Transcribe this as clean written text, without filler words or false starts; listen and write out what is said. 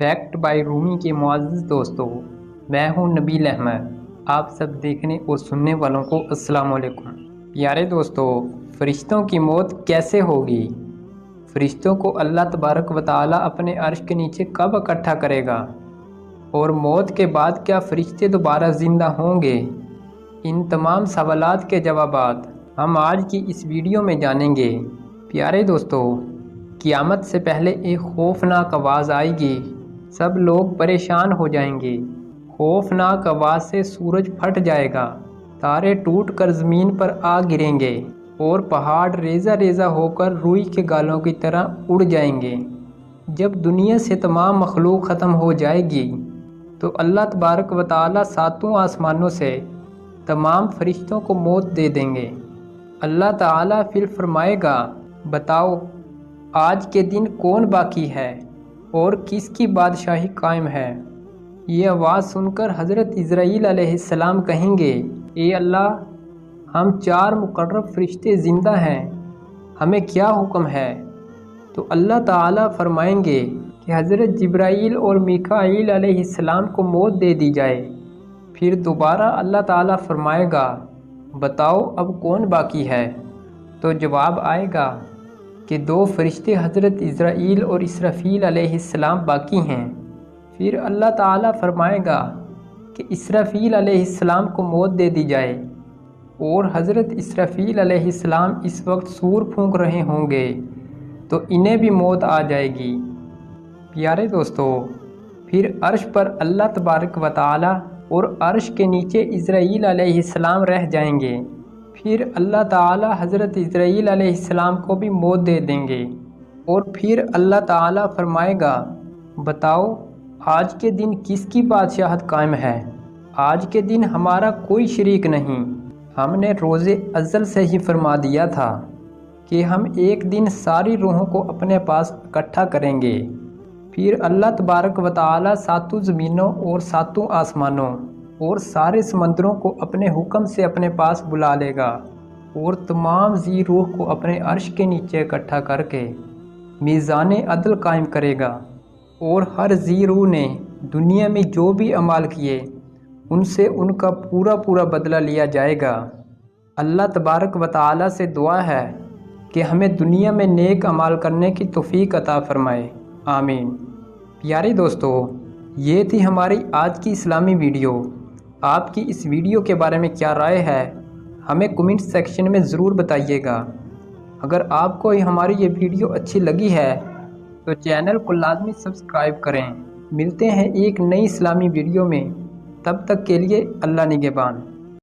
Fact by رومی کے معزز دوستوں، میں ہوں نبیل احمد۔ آپ سب دیکھنے اور سننے والوں کو السلام علیکم۔ پیارے دوستوں، فرشتوں کی موت کیسے ہوگی؟ فرشتوں کو اللہ تبارک و تعالیٰ اپنے عرش کے نیچے کب اکٹھا کرے گا؟ اور موت کے بعد کیا فرشتے دوبارہ زندہ ہوں گے؟ ان تمام سوالات کے جوابات ہم آج کی اس ویڈیو میں جانیں گے۔ پیارے دوستوں، قیامت سے پہلے ایک خوفناک آواز آئے گی، سب لوگ پریشان ہو جائیں گے۔ خوفناک آواز سے سورج پھٹ جائے گا، تارے ٹوٹ کر زمین پر آ گریں گے اور پہاڑ ریزہ ریزہ ہو کر روئی کے گالوں کی طرح اڑ جائیں گے۔ جب دنیا سے تمام مخلوق ختم ہو جائے گی تو اللہ تبارک و تعالیٰ ساتوں آسمانوں سے تمام فرشتوں کو موت دے دیں گے۔ اللہ تعالیٰ پھر فرمائے گا، بتاؤ آج کے دن کون باقی ہے اور کس کی بادشاہی قائم ہے؟ یہ آواز سن کر حضرت عزرائیل علیہ السلام کہیں گے، اے اللہ، ہم 4 مقرب فرشتے زندہ ہیں، ہمیں کیا حکم ہے؟ تو اللہ تعالیٰ فرمائیں گے کہ حضرت جبرائیل اور میکائیل علیہ السلام کو موت دے دی جائے۔ پھر دوبارہ اللہ تعالیٰ فرمائے گا، بتاؤ اب کون باقی ہے؟ تو جواب آئے گا کہ 2 فرشتے حضرت عزرائیل اور اسرافیل علیہ السلام باقی ہیں۔ پھر اللہ تعالیٰ فرمائے گا کہ اسرافیل علیہ السلام کو موت دے دی جائے، اور حضرت اسرافیل علیہ السلام اس وقت سور پھونک رہے ہوں گے تو انہیں بھی موت آ جائے گی۔ پیارے دوستو، پھر عرش پر اللہ تبارک و تعالیٰ اور عرش کے نیچے عزرائیل علیہ السلام رہ جائیں گے۔ پھر اللہ تعالیٰ حضرت عزرائیل علیہ السلام کو بھی موت دے دیں گے، اور پھر اللہ تعالیٰ فرمائے گا، بتاؤ آج کے دن کس کی بادشاہت قائم ہے؟ آج کے دن ہمارا کوئی شریک نہیں۔ ہم نے روز ازل سے ہی فرما دیا تھا کہ ہم ایک دن ساری روحوں کو اپنے پاس اکٹھا کریں گے۔ پھر اللہ تبارک و تعالیٰ 7 زمینوں اور 7 آسمانوں اور سارے سمندروں کو اپنے حکم سے اپنے پاس بلا لے گا، اور تمام ذی روح کو اپنے عرش کے نیچے اکٹھا کر کے میزان عدل قائم کرے گا، اور ہر ذی روح نے دنیا میں جو بھی اعمال کیے ان سے ان کا پورا بدلہ لیا جائے گا۔ اللہ تبارک و تعالیٰ سے دعا ہے کہ ہمیں دنیا میں نیک اعمال کرنے کی توفیق عطا فرمائے، آمین۔ پیارے دوستو، یہ تھی ہماری آج کی اسلامی ویڈیو۔ آپ کی اس ویڈیو کے بارے میں کیا رائے ہے؟ ہمیں کمنٹ سیکشن میں ضرور بتائیے گا۔ اگر آپ کو ہماری یہ ویڈیو اچھی لگی ہے تو چینل کو لازمی سبسکرائب کریں۔ ملتے ہیں ایک نئی اسلامی ویڈیو میں، تب تک کے لیے اللہ نگہبان۔